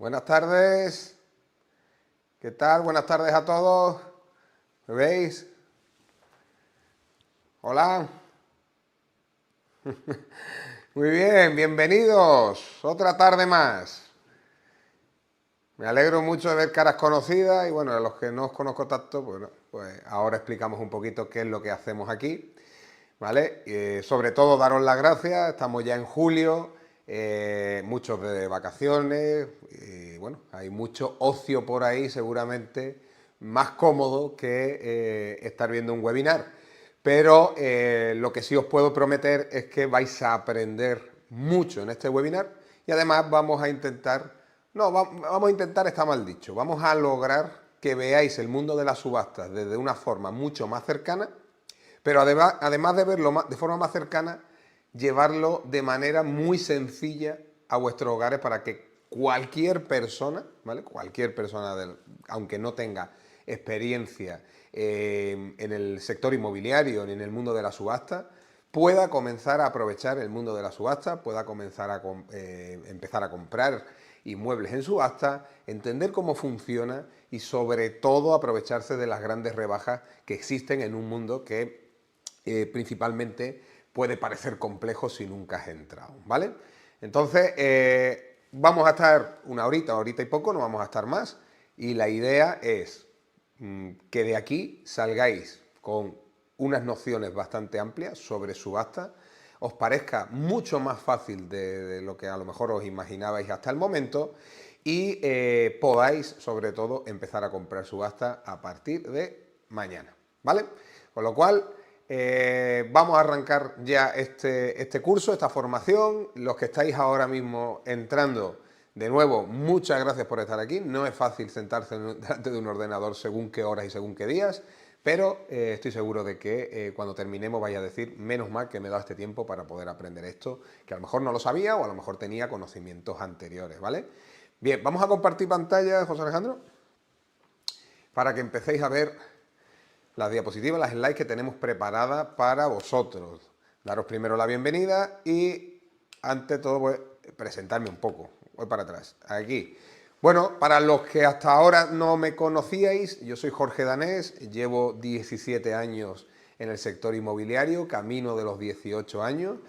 Buenas tardes. ¿Qué tal? Buenas tardes a todos. ¿Me veis? Hola. Muy bien, bienvenidos. Otra tarde más. Me alegro mucho de ver caras conocidas y bueno, a los que no os conozco tanto, pues ahora explicamos un poquito qué es lo que hacemos aquí. ¿Vale? Sobre todo daros las gracias, estamos ya en julio, muchos de vacaciones, y bueno, hay mucho ocio por ahí seguramente más cómodo que estar viendo un webinar. Pero lo que sí os puedo prometer es que vais a aprender mucho en este webinar y además vamos a intentar, no, vamos a intentar, está mal dicho, vamos a lograr que veáis el mundo de las subastas desde una forma mucho más cercana, pero además de verlo de forma más cercana, llevarlo de manera muy sencilla a vuestros hogares para que cualquier persona, ¿vale? Cualquier persona, aunque no tenga experiencia en el sector inmobiliario ni en el mundo de la subasta, pueda comenzar a aprovechar el mundo de la subasta, pueda comenzar a empezar a comprar inmuebles en subasta, entender cómo funciona y sobre todo aprovecharse de las grandes rebajas que existen en un mundo que principalmente puede parecer complejo si nunca has entrado, ¿vale? Entonces, vamos a estar una horita y poco, no vamos a estar más, y la idea es que de aquí salgáis con unas nociones bastante amplias sobre subasta, os parezca mucho más fácil de lo que a lo mejor os imaginabais hasta el momento y podáis, sobre todo, empezar a comprar subasta a partir de mañana, ¿vale? Con lo cual, vamos a arrancar ya este curso, esta formación. Los que estáis ahora mismo entrando, de nuevo, muchas gracias por estar aquí. No es fácil sentarse delante de un ordenador según qué horas y según qué días, pero estoy seguro de que cuando terminemos vais a decir, menos mal que me he dado este tiempo para poder aprender esto, que a lo mejor no lo sabía o a lo mejor tenía conocimientos anteriores, ¿vale? Bien, vamos a compartir pantalla, José Alejandro, para que empecéis a ver las diapositivas, las slides que tenemos preparadas para vosotros. Daros primero la bienvenida y, ante todo, pues, presentarme un poco. Voy para atrás, aquí. Bueno, para los que hasta ahora no me conocíais, yo soy Jorge Danés, llevo 17 años en el sector inmobiliario, camino de los 18 años,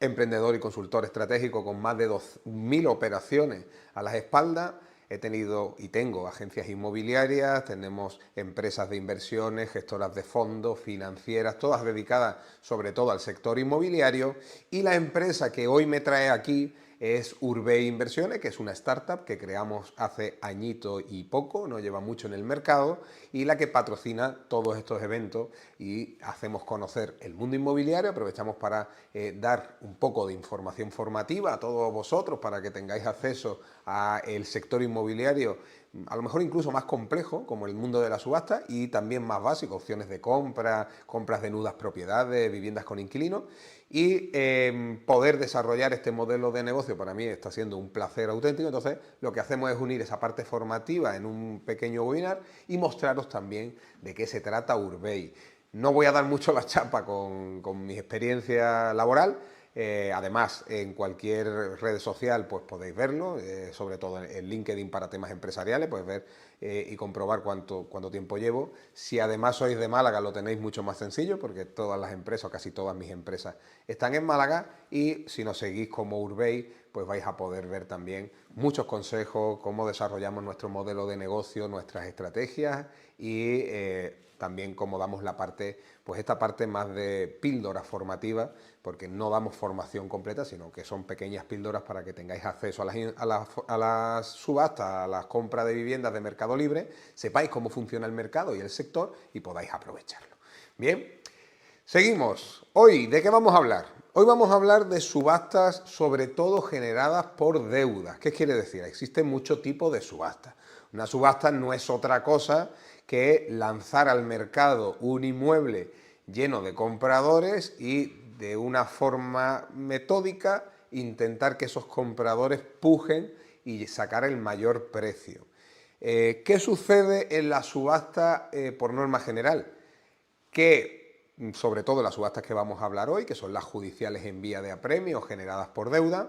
emprendedor y consultor estratégico con más de 2.000 operaciones a las espaldas. He tenido y tengo agencias inmobiliarias, tenemos empresas de inversiones, gestoras de fondos, financieras, todas dedicadas sobre todo al sector inmobiliario, y la empresa que hoy me trae aquí es Urbey Inversiones, que es una startup que creamos hace añito y poco, no lleva mucho en el mercado, y la que patrocina todos estos eventos y hacemos conocer el mundo inmobiliario. Aprovechamos para dar un poco de información formativa a todos vosotros para que tengáis acceso al sector inmobiliario, a lo mejor incluso más complejo, como el mundo de la subasta, y también más básico, opciones de compra, compras de nudas propiedades, viviendas con inquilinos, y poder desarrollar este modelo de negocio para mí está siendo un placer auténtico. Entonces lo que hacemos es unir esa parte formativa en un pequeño webinar y mostraros también de qué se trata Urbey. No voy a dar mucho la chapa con mi experiencia laboral. Además, en cualquier red social pues podéis verlo, sobre todo en LinkedIn para temas empresariales, podéis ver y comprobar cuánto tiempo llevo. Si además sois de Málaga, lo tenéis mucho más sencillo, porque todas las empresas, o casi todas mis empresas, están en Málaga, y si nos seguís como Urbey, pues vais a poder ver también muchos consejos, cómo desarrollamos nuestro modelo de negocio, nuestras estrategias y también cómo damos la parte, pues esta parte más de píldora formativa, porque no damos formación completa, sino que son pequeñas píldoras para que tengáis acceso a las subastas, a las compras de viviendas de Mercado Libre, sepáis cómo funciona el mercado y el sector y podáis aprovecharlo. Bien, seguimos. Hoy, ¿de qué vamos a hablar? Hoy vamos a hablar de subastas, sobre todo generadas por deudas. ¿Qué quiere decir? Existen muchos tipos de subastas. Una subasta no es otra cosa que lanzar al mercado un inmueble lleno de compradores y de una forma metódica intentar que esos compradores pujen y sacar el mayor precio. ¿Qué sucede en la subasta por norma general? Que, sobre todo las subastas que vamos a hablar hoy, que son las judiciales en vía de apremio generadas por deuda,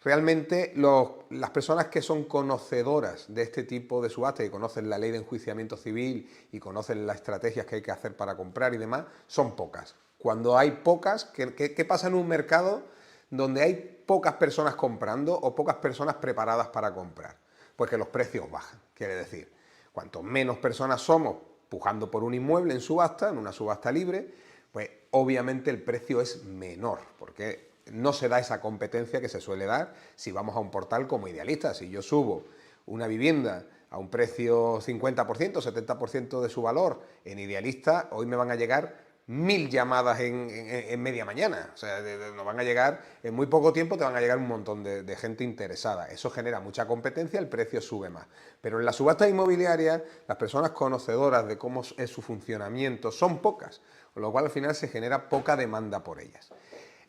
Realmente las personas que son conocedoras de este tipo de subasta y conocen la ley de enjuiciamiento civil y conocen las estrategias que hay que hacer para comprar y demás, son pocas. Cuando hay pocas, ¿qué pasa en un mercado donde hay pocas personas comprando o pocas personas preparadas para comprar? Pues que los precios bajan, quiere decir, cuanto menos personas somos pujando por un inmueble en subasta, en una subasta libre, pues obviamente el precio es menor, porque no se da esa competencia que se suele dar si vamos a un portal como Idealista. Si yo subo una vivienda a un precio 50%, 70% de su valor en Idealista, hoy me van a llegar 1000 llamadas en media mañana. O sea, nos van a llegar, en muy poco tiempo te van a llegar un montón de gente interesada. Eso genera mucha competencia, el precio sube más. Pero en las subastas inmobiliarias, las personas conocedoras de cómo es su funcionamiento son pocas, con lo cual al final se genera poca demanda por ellas.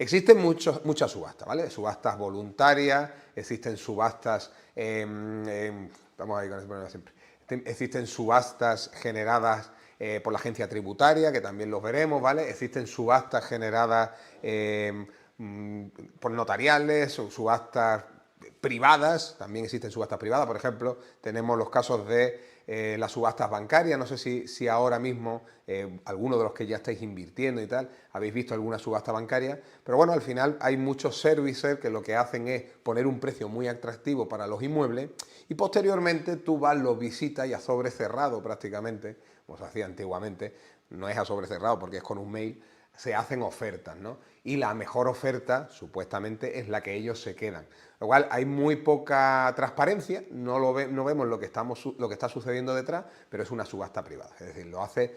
Existen muchas subastas, ¿vale? Subastas voluntarias, existen subastas, vamos a ir con eso siempre, existen subastas generadas por la agencia tributaria, que también los veremos, ¿vale? Existen subastas generadas por notariales, subastas privadas, también existen subastas privadas, por ejemplo, tenemos los casos de las subastas bancarias, no sé si ahora mismo alguno de los que ya estáis invirtiendo y tal, habéis visto alguna subasta bancaria, pero bueno, al final hay muchos servicers que lo que hacen es poner un precio muy atractivo para los inmuebles y posteriormente tú vas, los visitas y a sobre cerrado prácticamente, como se hacía antiguamente, no es a sobre cerrado porque es con un mail, se hacen ofertas, ¿no? Y la mejor oferta, supuestamente, es la que ellos se quedan. Lo cual hay muy poca transparencia, no vemos lo que está sucediendo detrás, pero es una subasta privada. Es decir, lo hace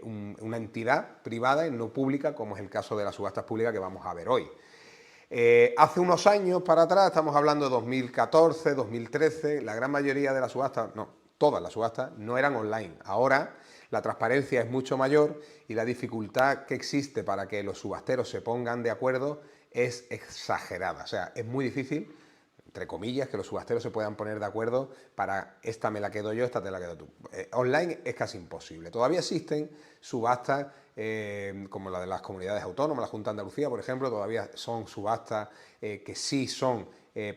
una entidad privada y no pública, como es el caso de las subastas públicas que vamos a ver hoy. Hace unos años para atrás, estamos hablando de 2014, 2013, la gran mayoría de las subastas, no, todas las subastas, no eran online. Ahora la transparencia es mucho mayor y la dificultad que existe para que los subasteros se pongan de acuerdo es exagerada. O sea, es muy difícil, entre comillas, que los subasteros se puedan poner de acuerdo para esta me la quedo yo, esta te la quedo tú. Online es casi imposible. Todavía existen subastas como la de las comunidades autónomas, la Junta de Andalucía, por ejemplo, todavía son subastas que sí son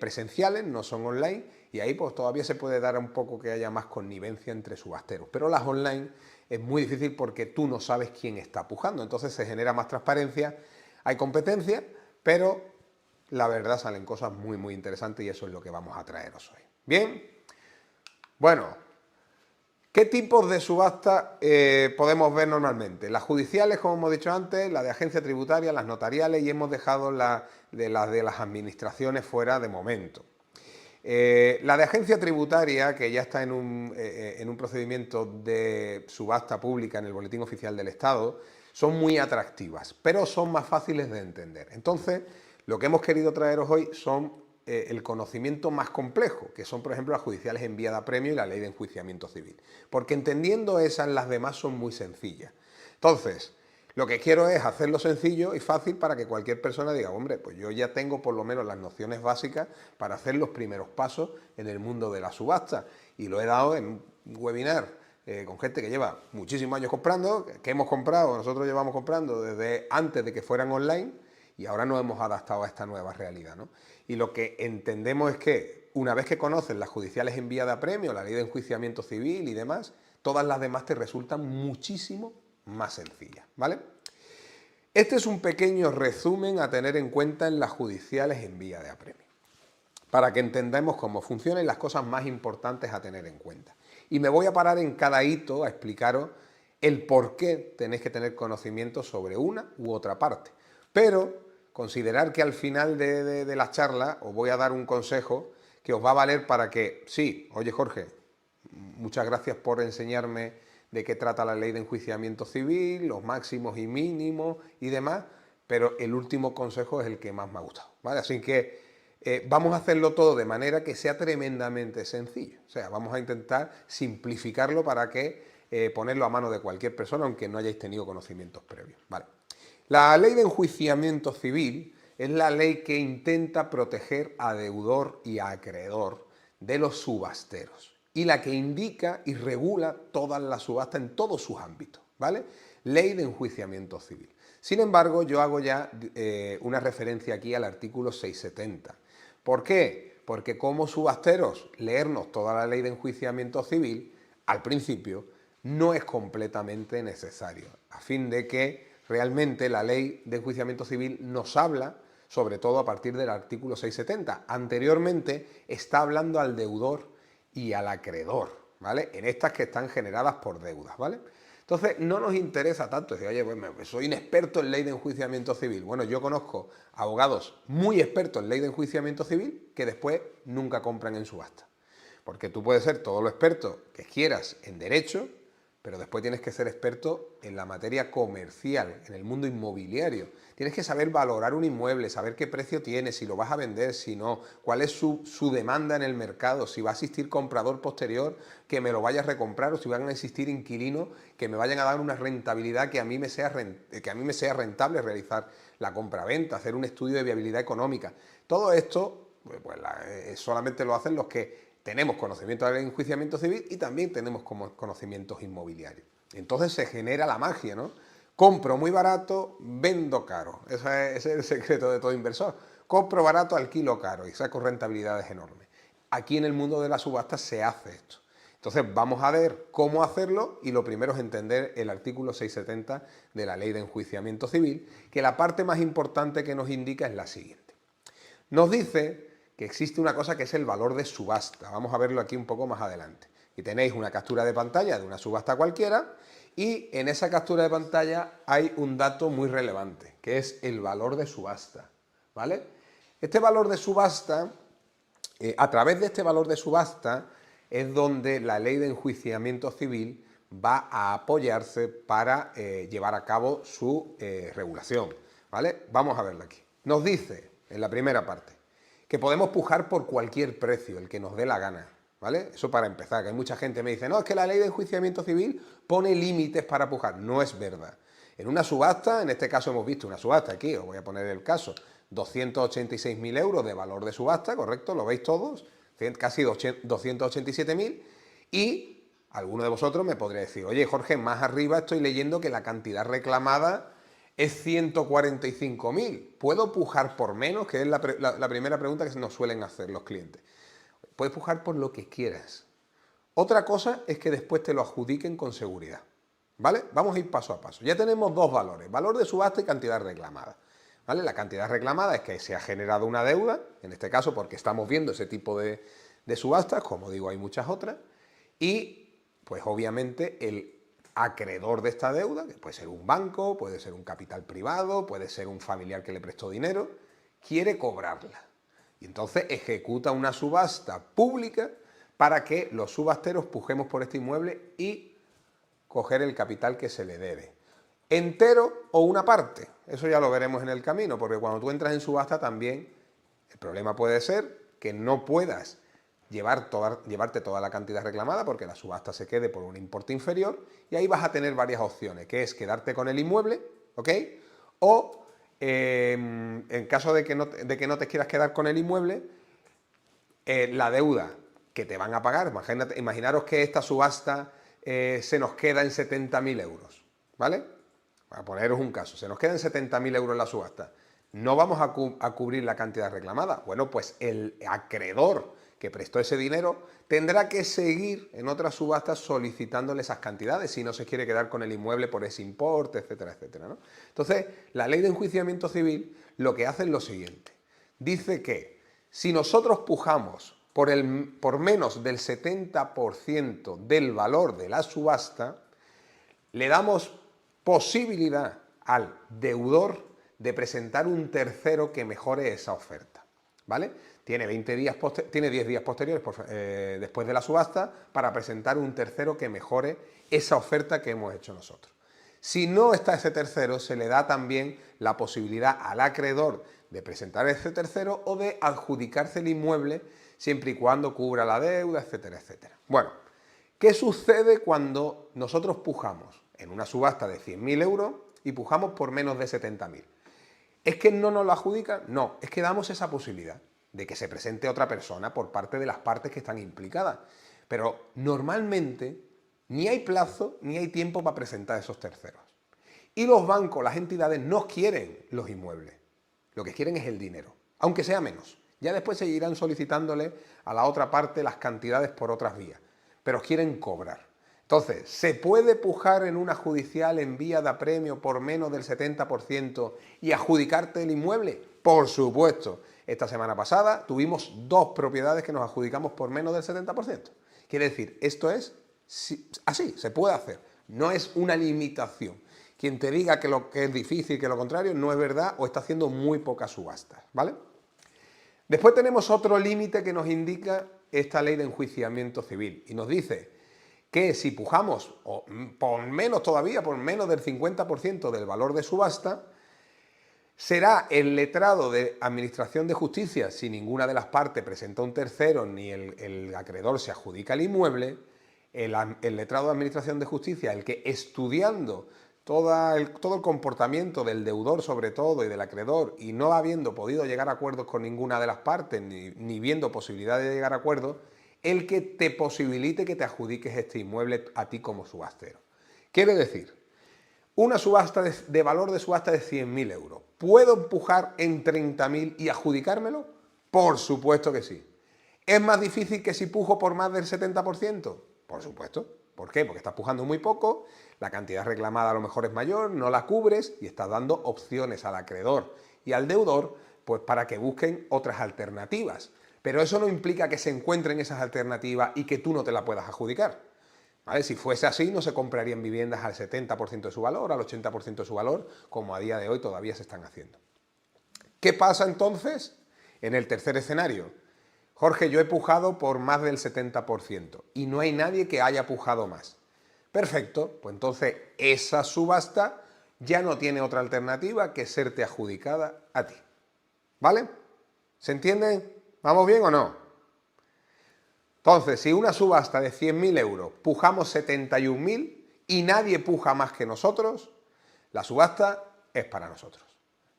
presenciales, no son online, y ahí pues todavía se puede dar un poco que haya más connivencia entre subasteros. Pero las online es muy difícil porque tú no sabes quién está pujando, entonces se genera más transparencia, hay competencia, pero la verdad salen cosas muy interesantes y eso es lo que vamos a traeros hoy. Bien, bueno, ¿qué tipos de subasta podemos ver normalmente? Las judiciales, como hemos dicho antes, la de agencia tributaria, las notariales y hemos dejado las de las administraciones fuera de momento. La de agencia tributaria, que ya está en un procedimiento de subasta pública en el Boletín Oficial del Estado, son muy atractivas, pero son más fáciles de entender. Entonces, lo que hemos querido traeros hoy son el conocimiento más complejo, que son, por ejemplo, las judiciales en vía de apremio y la ley de enjuiciamiento civil. Porque entendiendo esas, las demás son muy sencillas. Entonces, lo que quiero es hacerlo sencillo y fácil para que cualquier persona diga, hombre, pues yo ya tengo por lo menos las nociones básicas para hacer los primeros pasos en el mundo de la subasta. Y lo he dado en un webinar con gente que lleva muchísimos años comprando, que hemos comprado, nosotros llevamos comprando desde antes de que fueran online y ahora nos hemos adaptado a esta nueva realidad, ¿no? Y lo que entendemos es que una vez que conoces las judiciales en vía de apremio, la ley de enjuiciamiento civil y demás, todas las demás te resultan muchísimo más sencillas, ¿vale? Este es un pequeño resumen a tener en cuenta en las judiciales en vía de apremio, para que entendamos cómo funcionan y las cosas más importantes a tener en cuenta. Y me voy a parar en cada hito a explicaros el por qué tenéis que tener conocimiento sobre una u otra parte. Pero considerar que al final de la charla os voy a dar un consejo que os va a valer para que, sí, oye Jorge, muchas gracias por enseñarme de qué trata la ley de enjuiciamiento civil, los máximos y mínimos y demás, pero el último consejo es el que más me ha gustado, ¿vale? Así que vamos a hacerlo todo de manera que sea tremendamente sencillo. O sea, vamos a intentar simplificarlo para que ponerlo a mano de cualquier persona, aunque no hayáis tenido conocimientos previos, ¿vale? La ley de enjuiciamiento civil es la ley que intenta proteger a deudor y a acreedor de los subasteros y la que indica y regula todas las subastas en todos sus ámbitos, ¿vale? Ley de enjuiciamiento civil. Sin embargo, yo hago ya una referencia aquí al artículo 670, ¿Por qué? Porque como subasteros, leernos toda la ley de enjuiciamiento civil, al principio, no es completamente necesario, a fin de que realmente la ley de enjuiciamiento civil nos habla, sobre todo a partir del artículo 670. Anteriormente está hablando al deudor y al acreedor, ¿vale? En estas que están generadas por deudas, ¿vale? Entonces, no nos interesa tanto decir, oye, pues soy inexperto en ley de enjuiciamiento civil. Bueno, yo conozco abogados muy expertos en ley de enjuiciamiento civil que después nunca compran en subasta. Porque tú puedes ser todo lo experto que quieras en derecho, pero después tienes que ser experto en la materia comercial, en el mundo inmobiliario. Tienes que saber valorar un inmueble, saber qué precio tiene, si lo vas a vender, si no, cuál es su demanda en el mercado, si va a existir comprador posterior que me lo vaya a recomprar o si van a existir inquilinos que me vayan a dar una rentabilidad que a mí me sea rentable realizar la compraventa, hacer un estudio de viabilidad económica. Todo esto solamente lo hacen los que tenemos conocimiento del enjuiciamiento civil y también tenemos conocimientos inmobiliarios. Entonces se genera la magia, ¿no? Compro muy barato, vendo caro. Ese es el secreto de todo inversor. Compro barato, alquilo caro y saco rentabilidades enormes. Aquí en el mundo de la subasta se hace esto. Entonces vamos a ver cómo hacerlo y lo primero es entender el artículo 670 de la Ley de Enjuiciamiento Civil, que la parte más importante que nos indica es la siguiente. Nos dice que existe una cosa que es el valor de subasta. Vamos a verlo aquí un poco más adelante. Y tenéis una captura de pantalla de una subasta cualquiera y en esa captura de pantalla hay un dato muy relevante, que es el valor de subasta, ¿vale? Este valor de subasta, a través de este valor de subasta es donde la ley de enjuiciamiento civil va a apoyarse para llevar a cabo su regulación, ¿vale? Vamos a verlo aquí. Nos dice, en la primera parte, que podemos pujar por cualquier precio, el que nos dé la gana, ¿vale? Eso para empezar, que hay mucha gente que me dice, no, es que la ley de enjuiciamiento civil pone límites para pujar. No es verdad. En una subasta, en este caso hemos visto una subasta aquí, os voy a poner el caso, 286.000 euros de valor de subasta, ¿correcto? ¿Lo veis todos? Casi 287.000 y alguno de vosotros me podría decir, oye Jorge, más arriba estoy leyendo que la cantidad reclamada es 145.000. ¿Puedo pujar por menos? Que es la primera pregunta que nos suelen hacer los clientes. Puedes pujar por lo que quieras. Otra cosa es que después te lo adjudiquen con seguridad, ¿vale? Vamos a ir paso a paso. Ya tenemos dos valores, valor de subasta y cantidad reclamada, ¿vale? La cantidad reclamada es que se ha generado una deuda, en este caso porque estamos viendo ese tipo de subastas, como digo, hay muchas otras, y pues obviamente el acreedor de esta deuda, que puede ser un banco, puede ser un capital privado, puede ser un familiar que le prestó dinero, quiere cobrarla. Y entonces ejecuta una subasta pública para que los subasteros pujemos por este inmueble y coger el capital que se le debe. Entero o una parte, eso ya lo veremos en el camino, porque cuando tú entras en subasta también el problema puede ser que no puedas llevarte toda la cantidad reclamada porque la subasta se quede por un importe inferior y ahí vas a tener varias opciones, que es quedarte con el inmueble, ¿ok? O en caso de que no te quieras quedar con el inmueble, la deuda que te van a pagar, imaginaros que esta subasta se nos queda en 70.000 euros, ¿vale? Para poneros un caso, se nos quedan 70.000 euros en la subasta. No vamos a cubrir la cantidad reclamada. Bueno, pues el acreedor que prestó ese dinero tendrá que seguir en otras subastas solicitándole esas cantidades si no se quiere quedar con el inmueble por ese importe, etcétera, etcétera, ¿no? Entonces, la ley de enjuiciamiento civil lo que hace es lo siguiente. Dice que si nosotros pujamos por menos del 70% del valor de la subasta, le damos posibilidad al deudor de presentar un tercero que mejore esa oferta, ¿vale? Tiene 10 días posteriores después de la subasta para presentar un tercero que mejore esa oferta que hemos hecho nosotros. Si no está ese tercero, se le da también la posibilidad al acreedor de presentar ese tercero o de adjudicarse el inmueble siempre y cuando cubra la deuda, etcétera, etcétera. Bueno, ¿qué sucede cuando nosotros pujamos en una subasta de 100.000 euros y pujamos por menos de 70.000? ¿Es que no nos lo adjudican? No, es que damos esa posibilidad de que se presente otra persona por parte de las partes que están implicadas. Pero normalmente ni hay plazo ni hay tiempo para presentar esos terceros. Y los bancos, las entidades, no quieren los inmuebles. Lo que quieren es el dinero, aunque sea menos. Ya después seguirán solicitándole a la otra parte las cantidades por otras vías, pero quieren cobrar. Entonces, ¿se puede pujar en una judicial en vía de apremio por menos del 70% y adjudicarte el inmueble? Por supuesto. Esta semana pasada tuvimos 2 propiedades que nos adjudicamos por menos del 70%. Quiere decir, esto es así, se puede hacer. No es una limitación. Quien te diga que lo que es difícil, que lo contrario, no es verdad o está haciendo muy pocas subastas, ¿vale? Después tenemos otro límite que nos indica esta ley de enjuiciamiento civil y nos dice que si pujamos, o por menos todavía, por menos del 50% del valor de subasta, será el letrado de Administración de Justicia, si ninguna de las partes presenta un tercero ni el acreedor se adjudica el inmueble, el letrado de Administración de Justicia, el que estudiando todo el comportamiento del deudor sobre todo y del acreedor y no habiendo podido llegar a acuerdos con ninguna de las partes ni viendo posibilidad de llegar a acuerdos, el que te posibilite que te adjudiques este inmueble a ti como subastero. Quiere decir, una subasta de valor de subasta de 100.000 euros. ¿Puedo empujar en 30.000 y adjudicármelo? Por supuesto que sí. ¿Es más difícil que si pujo por más del 70%? Por supuesto. ¿Por qué? Porque estás pujando muy poco, la cantidad reclamada a lo mejor es mayor, no la cubres y estás dando opciones al acreedor y al deudor pues para que busquen otras alternativas. Pero eso no implica que se encuentren esas alternativas y que tú no te la puedas adjudicar. ¿Vale? Si fuese así, no se comprarían viviendas al 70% de su valor, al 80% de su valor, como a día de hoy todavía se están haciendo. ¿Qué pasa entonces en el tercer escenario? Jorge, yo he pujado por más del 70% y no hay nadie que haya pujado más. Perfecto, pues entonces esa subasta ya no tiene otra alternativa que serte adjudicada a ti. ¿Vale? ¿Se entiende? ¿Vamos bien o no? Entonces, si una subasta de 100.000 euros pujamos 71.000 y nadie puja más que nosotros, la subasta es para nosotros.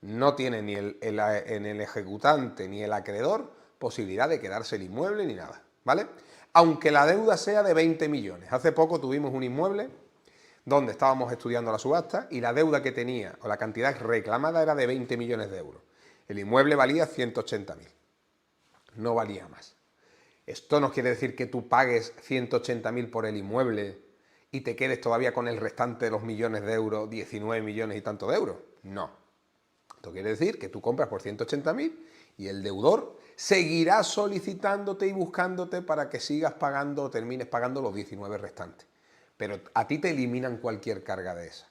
No tiene ni el ejecutante ni el acreedor posibilidad de quedarse el inmueble ni nada, ¿vale? Aunque la deuda sea de 20 millones. Hace poco tuvimos un inmueble donde estábamos estudiando la subasta y la deuda que tenía o la cantidad reclamada era de 20 millones de euros. El inmueble valía 180.000. No valía más. Esto no quiere decir que tú pagues 180.000 por el inmueble y te quedes todavía con el restante de los millones de euros, 19 millones y tanto de euros. No. Esto quiere decir que tú compras por 180.000 y el deudor seguirá solicitándote y buscándote para que sigas pagando o termines pagando los 19 restantes. Pero a ti te eliminan cualquier carga de esa.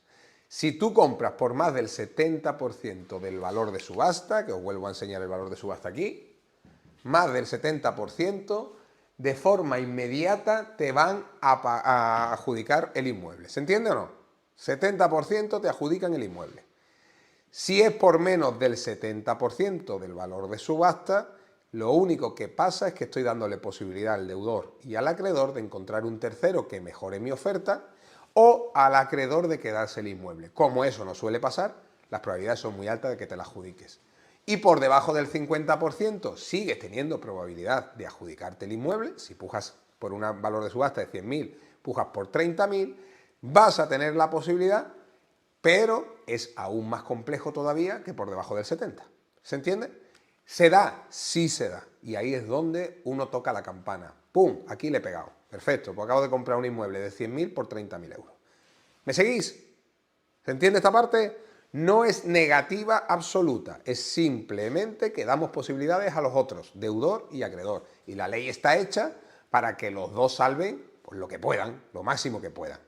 Si tú compras por más del 70% del valor de subasta, que os vuelvo a enseñar el valor de subasta aquí, más del 70%, de forma inmediata te van a adjudicar el inmueble. ¿Se entiende o no? 70% te adjudican el inmueble. Si es por menos del 70% del valor de subasta, lo único que pasa es que estoy dándole posibilidad al deudor y al acreedor de encontrar un tercero que mejore mi oferta o al acreedor de quedarse el inmueble. Como eso no suele pasar, las probabilidades son muy altas de que te la adjudiques. Y por debajo del 50% sigues teniendo probabilidad de adjudicarte el inmueble. Si pujas por un valor de subasta de 100.000, pujas por 30.000, vas a tener la posibilidad, pero es aún más complejo todavía que por debajo del 70%. ¿Se entiende? ¿Se da? Sí se da. Y ahí es donde uno toca la campana. ¡Pum! Aquí le he pegado. Perfecto, pues acabo de comprar un inmueble de 100.000 por 30.000 euros. ¿Me seguís? ¿Se entiende esta parte? No es negativa absoluta, es simplemente que damos posibilidades a los otros, deudor y acreedor. Y la ley está hecha para que los dos salven pues, lo que puedan, lo máximo que puedan.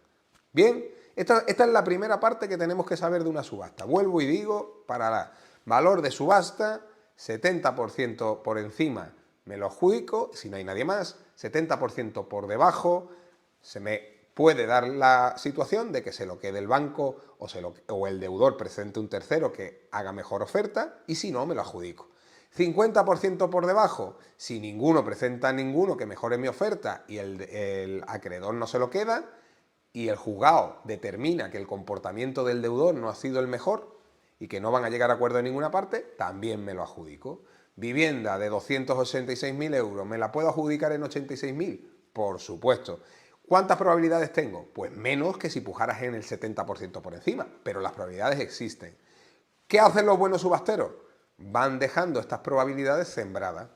Bien, esta es la primera parte que tenemos que saber de una subasta. Vuelvo y digo, para el valor de subasta, 70% por encima me lo adjudico, si no hay nadie más, 70% por debajo, se me puede dar la situación de que se lo quede el banco o el deudor presente un tercero que haga mejor oferta y si no, me lo adjudico. 50% por debajo, si ninguno presenta ninguno que mejore mi oferta y el acreedor no se lo queda y el juzgado determina que el comportamiento del deudor no ha sido el mejor y que no van a llegar a acuerdo en ninguna parte, también me lo adjudico. Vivienda de 286.000 euros, ¿me la puedo adjudicar en 86.000? Por supuesto. ¿Cuántas probabilidades tengo? Pues menos que si pujaras en el 70% por encima, pero las probabilidades existen. ¿Qué hacen los buenos subasteros? van dejando estas probabilidades sembradas.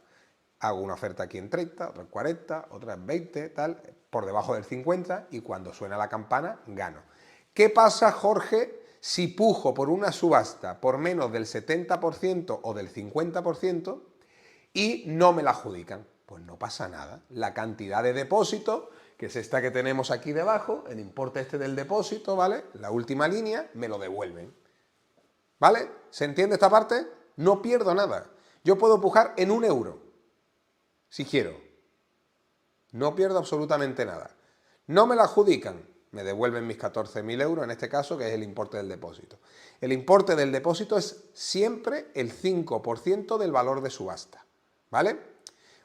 Hago una oferta aquí en 30, otra en 40, otra en 20, tal, por debajo del 50 y cuando suena la campana gano. ¿Qué pasa, Jorge, si pujo por una subasta por menos del 70% o del 50% y no me la adjudican? Pues no pasa nada. La cantidad de depósito, que es esta que tenemos aquí debajo, el importe este del depósito, ¿vale? La última línea, me lo devuelven. ¿Vale? ¿Se entiende esta parte? No pierdo nada. Yo puedo pujar en 1 euro, si quiero. No pierdo absolutamente nada. No me la adjudican, me devuelven mis 14.000 euros, en este caso, que es el importe del depósito. El importe del depósito es siempre el 5% del valor de subasta, ¿vale?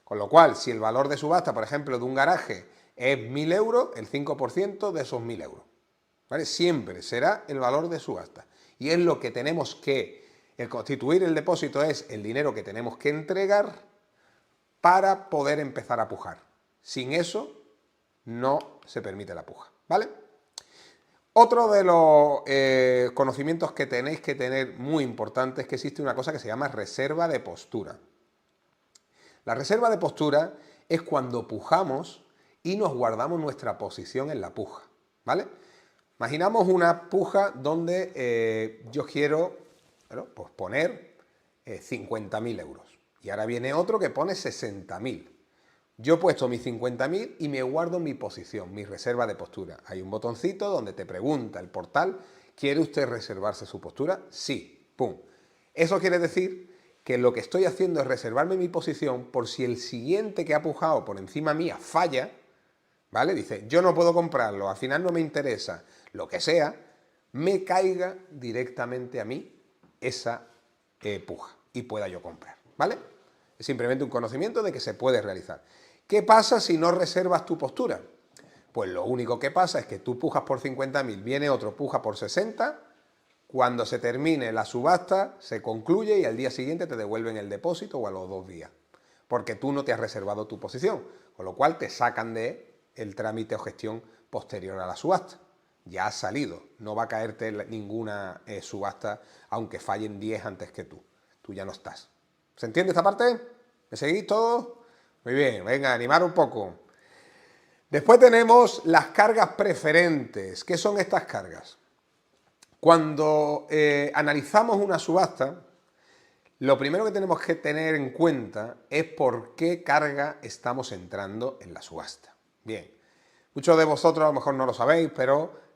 Con lo cual, si el valor de subasta, por ejemplo, de un garaje es 1.000 euros, el 5% de esos 1.000 euros, ¿vale? Siempre será el valor de subasta. Y es lo que tenemos que, el constituir el depósito es el dinero que tenemos que entregar para poder empezar a pujar. Sin eso, no se permite la puja, ¿vale? Otro de los conocimientos que tenéis que tener muy importante es que existe una cosa que se llama reserva de postura. La reserva de postura es cuando pujamos y nos guardamos nuestra posición en la puja, ¿vale? Imaginamos una puja donde yo quiero, bueno, pues poner 50.000 euros y ahora viene otro que pone 60.000. Yo he puesto mis 50.000 y me guardo mi posición, mi reserva de postura. Hay un botoncito donde te pregunta el portal, ¿quiere usted reservarse su postura? Sí, pum. Eso quiere decir que lo que estoy haciendo es reservarme mi posición por si el siguiente que ha pujado por encima mía falla, ¿vale? Dice, yo no puedo comprarlo, al final no me interesa, lo que sea, me caiga directamente a mí esa puja y pueda yo comprar, ¿vale? Es simplemente un conocimiento de que se puede realizar. ¿Qué pasa si no reservas tu postura? Pues lo único que pasa es que tú pujas por 50.000, viene otro, puja por 60, cuando se termine la subasta, se concluye y al día siguiente te devuelven el depósito o a los 2 días, porque tú no te has reservado tu posición, con lo cual te sacan de el trámite o gestión posterior a la subasta. Ya has salido, no va a caerte ninguna subasta, aunque fallen 10 antes que tú. Tú ya no estás. ¿Se entiende esta parte? ¿Me seguís todos? Muy bien, venga, animar un poco. Después tenemos las cargas preferentes. ¿Qué son estas cargas? Cuando analizamos una subasta, lo primero que tenemos que tener en cuenta es por qué carga estamos entrando en la subasta. Bien, muchos de vosotros a lo mejor no lo sabéis, pero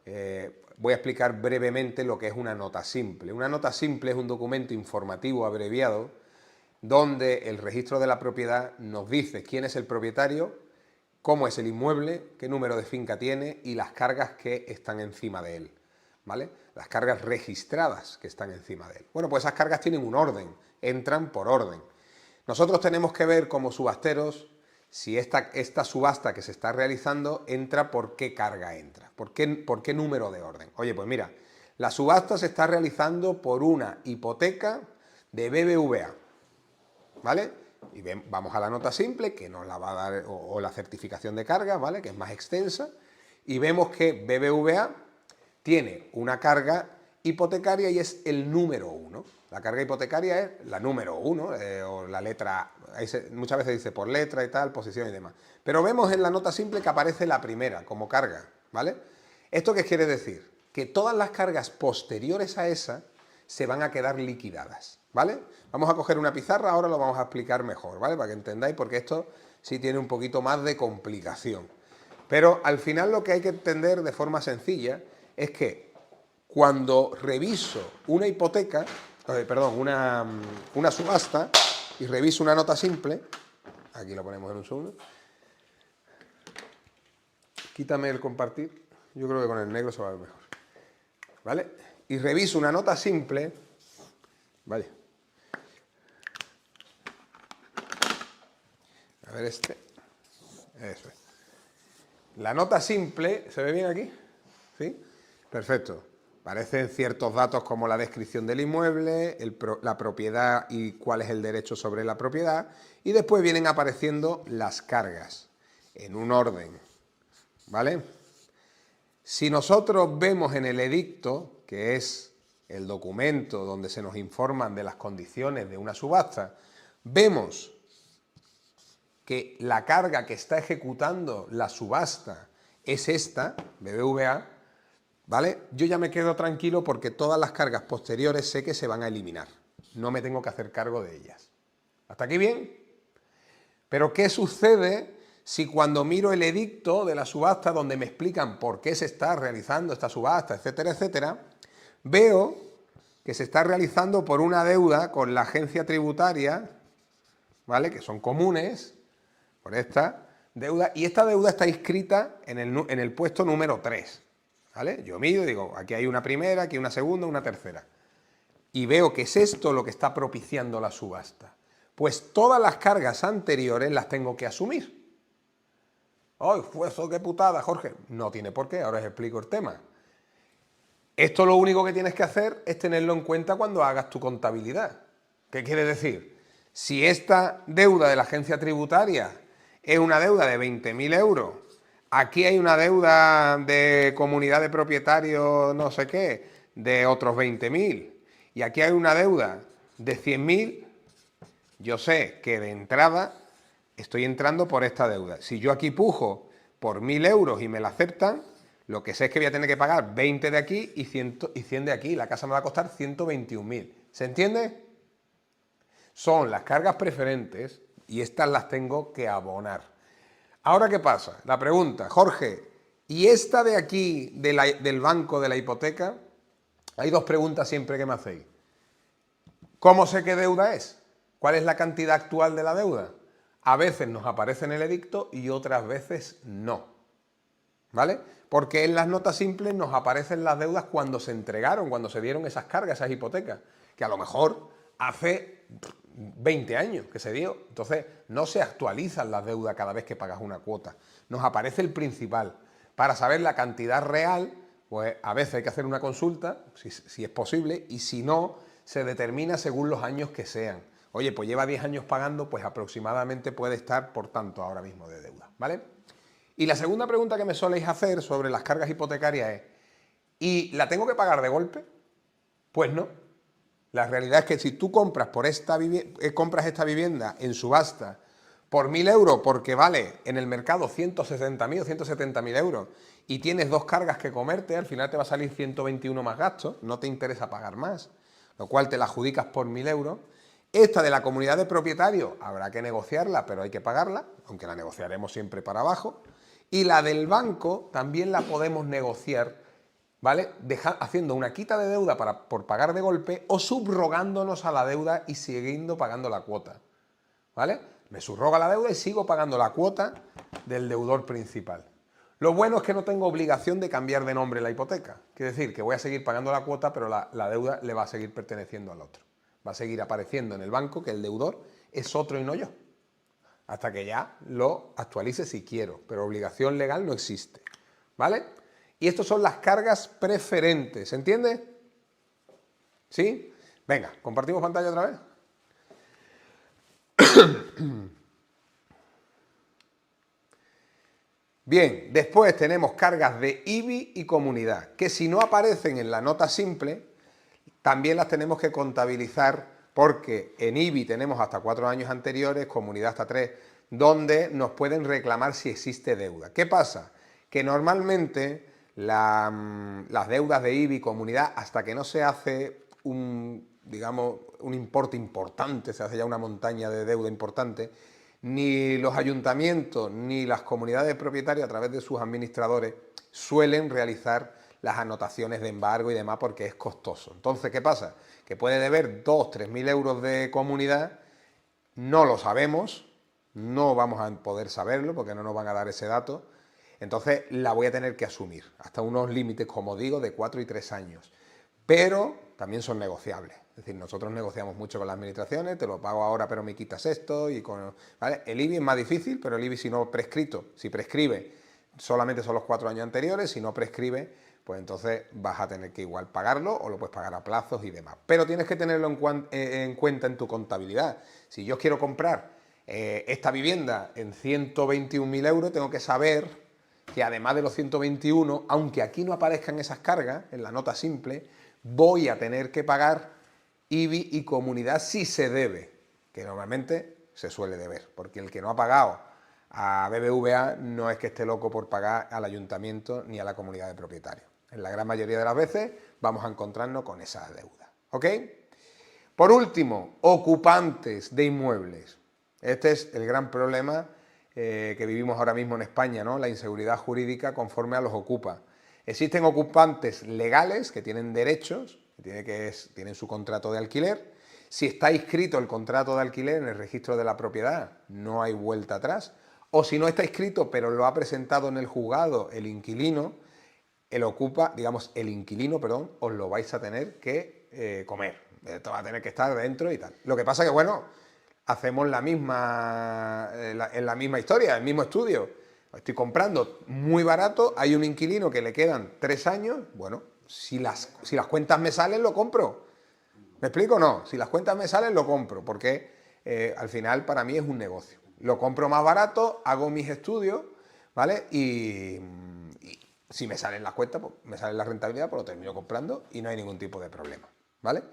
voy a explicar brevemente lo que es una nota simple. Una nota simple es un documento informativo abreviado donde el registro de la propiedad nos dice quién es el propietario, cómo es el inmueble, qué número de finca tiene y las cargas que están encima de él, ¿vale? Las cargas registradas que están encima de él. Bueno, pues esas cargas tienen un orden, entran por orden. Nosotros tenemos que ver como subasteros si esta subasta que se está realizando entra por qué carga entra, por qué número de orden. Oye, pues mira, la subasta se está realizando por una hipoteca de BBVA, ¿vale? Y vamos a la nota simple, que nos la va a dar, o la certificación de carga, ¿vale? Que es más extensa, y vemos que BBVA tiene una carga hipotecaria y es el número 1. La carga hipotecaria es la número 1, o la letra, muchas veces dice por letra y tal, posición y demás. Pero vemos en la nota simple que aparece la primera como carga, ¿vale? ¿Esto qué quiere decir? Que todas las cargas posteriores a esa se van a quedar liquidadas, ¿vale? Vamos a coger una pizarra, ahora lo vamos a explicar mejor, ¿vale? Para que entendáis, porque esto sí tiene un poquito más de complicación. Pero al final lo que hay que entender de forma sencilla es que cuando reviso una hipoteca, una subasta, y reviso una nota simple, aquí lo ponemos en un segundo, quítame el compartir, yo creo que con el negro se va a ver mejor, ¿vale? Y reviso una nota simple, vale, a ver eso es. La nota simple, ¿se ve bien aquí? ¿Sí? Perfecto. Aparecen ciertos datos como la descripción del inmueble, la propiedad y cuál es el derecho sobre la propiedad, y después vienen apareciendo las cargas en un orden, ¿vale? Si nosotros vemos en el edicto, que es el documento donde se nos informan de las condiciones de una subasta, vemos que la carga que está ejecutando la subasta es esta, BBVA, ¿vale? Yo ya me quedo tranquilo porque todas las cargas posteriores sé que se van a eliminar. No me tengo que hacer cargo de ellas. ¿Hasta aquí bien? Pero ¿qué sucede si cuando miro el edicto de la subasta donde me explican por qué se está realizando esta subasta, etcétera, etcétera, veo que se está realizando por una deuda con la agencia tributaria, ¿vale? Que son comunes, por esta deuda, y esta deuda está inscrita en el puesto número 3, ¿vale? Yo mido y digo, aquí hay una primera, aquí una segunda, una tercera. Y veo que es esto lo que está propiciando la subasta. Pues todas las cargas anteriores las tengo que asumir. ¡Ay, eso qué putada, Jorge! No tiene por qué, ahora os explico el tema. Esto lo único que tienes que hacer es tenerlo en cuenta cuando hagas tu contabilidad. ¿Qué quiere decir? Si esta deuda de la agencia tributaria es una deuda de 20.000 euros, aquí hay una deuda de comunidad de propietarios no sé qué, de otros 20.000, y aquí hay una deuda de 100.000, yo sé que de entrada estoy entrando por esta deuda. Si yo aquí pujo por 1.000 euros y me la aceptan, lo que sé es que voy a tener que pagar 20 de aquí y 100 de aquí. La casa me va a costar 121.000. ¿Se entiende? Son las cargas preferentes y estas las tengo que abonar. Ahora, ¿qué pasa? La pregunta, Jorge, ¿y esta de aquí, del banco de la hipoteca? Hay dos preguntas siempre que me hacéis. ¿Cómo sé qué deuda es? ¿Cuál es la cantidad actual de la deuda? A veces nos aparece en el edicto y otras veces no. ¿Vale? Porque en las notas simples nos aparecen las deudas cuando se entregaron, cuando se dieron esas cargas, esas hipotecas, que a lo mejor hace 20 años que se dio. Entonces no se actualizan las deudas cada vez que pagas una cuota. Nos aparece el principal. Para saber la cantidad real, pues a veces hay que hacer una consulta, si es posible, y si no, se determina según los años que sean. Oye, pues lleva 10 años pagando, pues aproximadamente puede estar por tanto ahora mismo de deuda, ¿vale? Y la segunda pregunta que me soléis hacer sobre las cargas hipotecarias es, ¿y la tengo que pagar de golpe? Pues no. La realidad es que si tú compras esta vivienda en subasta por 1.000 euros porque vale en el mercado 160.000 o 170.000 euros y tienes dos cargas que comerte, al final te va a salir 121 más gastos, no te interesa pagar más, lo cual te la adjudicas por 1.000 euros. Esta de la comunidad de propietarios habrá que negociarla, pero hay que pagarla, aunque la negociaremos siempre para abajo. Y la del banco también la podemos negociar, ¿vale? Haciendo una quita de deuda por pagar de golpe o subrogándonos a la deuda y siguiendo pagando la cuota, ¿vale? Me subroga la deuda y sigo pagando la cuota del deudor principal. Lo bueno es que no tengo obligación de cambiar de nombre la hipoteca. Quiere decir que voy a seguir pagando la cuota, pero la deuda le va a seguir perteneciendo al otro. Va a seguir apareciendo en el banco que el deudor es otro y no yo. Hasta que ya lo actualice si quiero, pero obligación legal no existe, ¿vale? Y estas son las cargas preferentes, ¿se entiende? ¿Sí? Venga, ¿compartimos pantalla otra vez? Bien, después tenemos cargas de IBI y comunidad, que si no aparecen en la nota simple, también las tenemos que contabilizar porque en IBI tenemos hasta 4 años anteriores, comunidad hasta 3, donde nos pueden reclamar si existe deuda. ¿Qué pasa? Que normalmente las deudas de IBI, comunidad, hasta que no se hace digamos, un importe importante, se hace ya una montaña de deuda importante, ni los ayuntamientos ni las comunidades de propietarios a través de sus administradores suelen realizar las anotaciones de embargo y demás porque es costoso. Entonces, ¿qué pasa? Que puede deber 2.000 o 3.000 euros de comunidad, no lo sabemos, no vamos a poder saberlo porque no nos van a dar ese dato, entonces la voy a tener que asumir, hasta unos límites, como digo, de 4 y 3 años. Pero también son negociables. Es decir, nosotros negociamos mucho con las administraciones, te lo pago ahora pero me quitas esto, ¿vale? El IBI es más difícil, pero el IBI si no prescrito, si prescribe, solamente son los 4 años anteriores, si no prescribe, pues entonces vas a tener que igual pagarlo o lo puedes pagar a plazos y demás. Pero tienes que tenerlo en cuenta en tu contabilidad. Si yo quiero comprar esta vivienda en 121.000 euros, tengo que saber que además de los 121, aunque aquí no aparezcan esas cargas en la nota simple, voy a tener que pagar IBI y comunidad si se debe, que normalmente se suele deber, porque el que no ha pagado a BBVA no es que esté loco por pagar al ayuntamiento ni a la comunidad de propietarios. En la gran mayoría de las veces vamos a encontrarnos con esa deuda, ¿ok? Por último, ocupantes de inmuebles. Este es el gran problema que vivimos ahora mismo en España, ¿no? La inseguridad jurídica conforme a los ocupas. Existen ocupantes legales que tienen derechos, tienen su contrato de alquiler. Si está inscrito el contrato de alquiler en el registro de la propiedad, no hay vuelta atrás. O si no está inscrito, pero lo ha presentado en el juzgado el inquilino, el inquilino, perdón, os lo vais a tener que comer. Esto va a tener que estar dentro y tal. Lo que pasa que, bueno, hacemos la misma historia, el mismo estudio. Estoy comprando muy barato, hay un inquilino que le quedan 3 años, bueno, si las cuentas me salen, lo compro. ¿Me explico o no? Si las cuentas me salen, lo compro, porque al final para mí es un negocio. Lo compro más barato, hago mis estudios, ¿vale? Y si me salen las cuentas, pues me sale la rentabilidad, pues lo termino comprando y no hay ningún tipo de problema, ¿vale?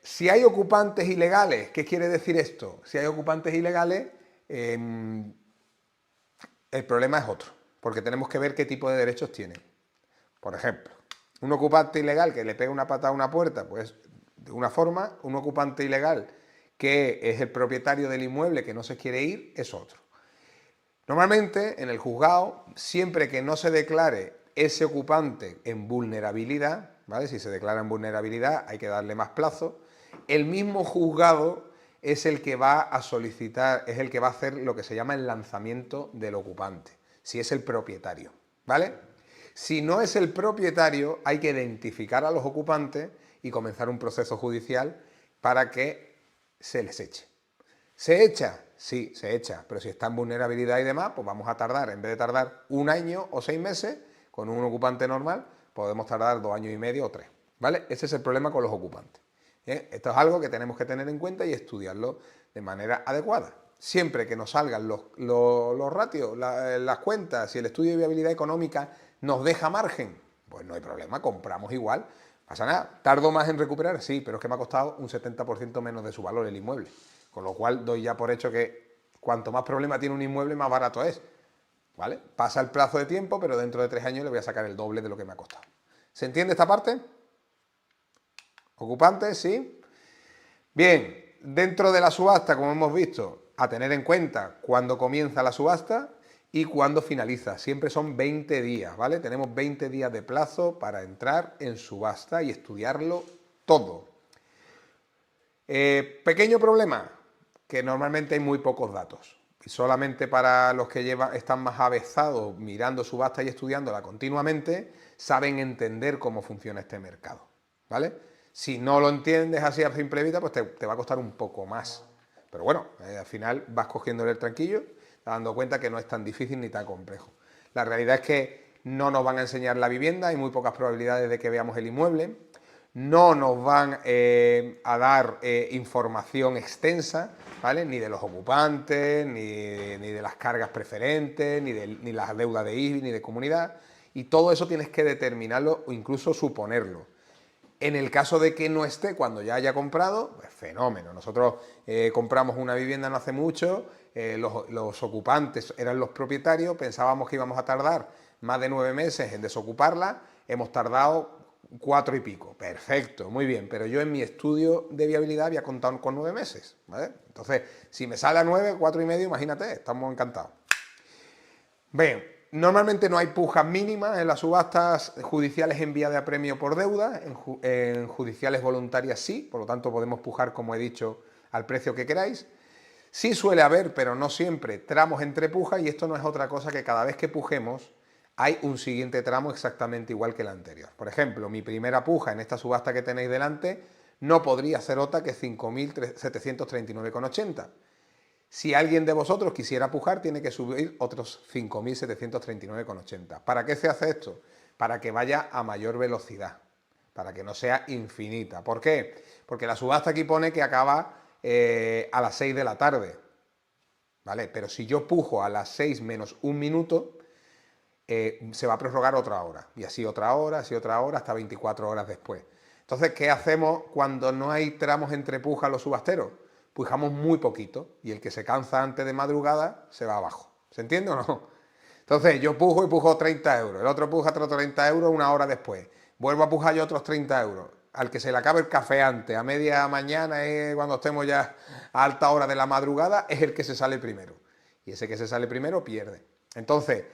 Si hay ocupantes ilegales, ¿qué quiere decir esto? Si hay ocupantes ilegales, el problema es otro, porque tenemos que ver qué tipo de derechos tienen. Por ejemplo, un ocupante ilegal que le pega una patada a una puerta, pues de una forma, un ocupante ilegal que es el propietario del inmueble que no se quiere ir, es otro. Normalmente, en el juzgado, siempre que no se declare ese ocupante en vulnerabilidad, ¿vale? Si se declara en vulnerabilidad, hay que darle más plazo. El mismo juzgado es el que va a solicitar, es el que va a hacer lo que se llama el lanzamiento del ocupante, si es el propietario, ¿vale? Si no es el propietario, hay que identificar a los ocupantes y comenzar un proceso judicial para que se les eche. ¿Se echa? Sí, se echa, pero si está en vulnerabilidad y demás, pues vamos a tardar, en vez de tardar 1 año o 6 meses, con un ocupante normal, podemos tardar 2 años y medio o 3, ¿vale? Ese es el problema con los ocupantes. Esto es algo que tenemos que tener en cuenta y estudiarlo de manera adecuada. Siempre que nos salgan los ratios, las cuentas, si el estudio de viabilidad económica nos deja margen, pues no hay problema, compramos igual, pasa nada. ¿Tardo más en recuperar? Sí, pero es que me ha costado un 70% menos de su valor el inmueble. Con lo cual doy ya por hecho que cuanto más problema tiene un inmueble, más barato es. ¿Vale? Pasa el plazo de tiempo, pero dentro de 3 años le voy a sacar el doble de lo que me ha costado. ¿Se entiende esta parte? ¿Ocupantes? ¿Sí? Bien, dentro de la subasta, como hemos visto, a tener en cuenta cuándo comienza la subasta y cuándo finaliza. Siempre son 20 días, ¿vale? Tenemos 20 días de plazo para entrar en subasta y estudiarlo todo. Pequeño problema, que normalmente hay muy pocos datos. Y solamente para los que están más avezados mirando subasta y estudiándola continuamente, saben entender cómo funciona este mercado, ¿vale? Si no lo entiendes así a simple vista, pues te va a costar un poco más. Pero bueno, al final vas cogiéndole el tranquillo, te dando cuenta que no es tan difícil ni tan complejo. La realidad es que no nos van a enseñar la vivienda, hay muy pocas probabilidades de que veamos el inmueble. No nos van a dar información extensa, ¿vale? Ni de los ocupantes, ni de las cargas preferentes, ni las deudas de IBI, ni de comunidad. Y todo eso tienes que determinarlo o incluso suponerlo. En el caso de que no esté cuando ya haya comprado, pues fenómeno. Nosotros compramos una vivienda no hace mucho, los ocupantes eran los propietarios, pensábamos que íbamos a tardar más de 9 meses en desocuparla, hemos tardado 4 y pico. Perfecto, muy bien, pero yo en mi estudio de viabilidad había contado con 9 meses, ¿vale? Entonces, si me sale a 9, 4 y medio, imagínate, estamos encantados. Bien, normalmente no hay pujas mínimas en las subastas judiciales en vía de apremio por deuda, en judiciales voluntarias sí, por lo tanto podemos pujar, como he dicho, al precio que queráis. Sí suele haber, pero no siempre, tramos entre pujas y esto no es otra cosa que cada vez que pujemos hay un siguiente tramo exactamente igual que el anterior. Por ejemplo, mi primera puja en esta subasta que tenéis delante no podría ser otra que 5.739,80. Si alguien de vosotros quisiera pujar, tiene que subir otros 5.739,80. ¿Para qué se hace esto? Para que vaya a mayor velocidad, para que no sea infinita. ¿Por qué? Porque la subasta aquí pone que acaba a las 6 de la tarde, ¿vale? Pero si yo pujo a las 6 menos 1 minuto, se va a prorrogar otra hora, y así otra hora, hasta 24 horas después. Entonces, ¿qué hacemos cuando no hay tramos entre pujas los subasteros? Pujamos muy poquito, y el que se cansa antes de madrugada se va abajo. ¿Se entiende o no? Entonces, yo pujo y pujo 30 euros, el otro puja otros 30 euros una hora después, vuelvo a pujar yo otros 30 euros. Al que se le acabe el café antes, a media mañana, cuando estemos ya a alta hora de la madrugada, es el que se sale primero. Y ese que se sale primero pierde. Entonces,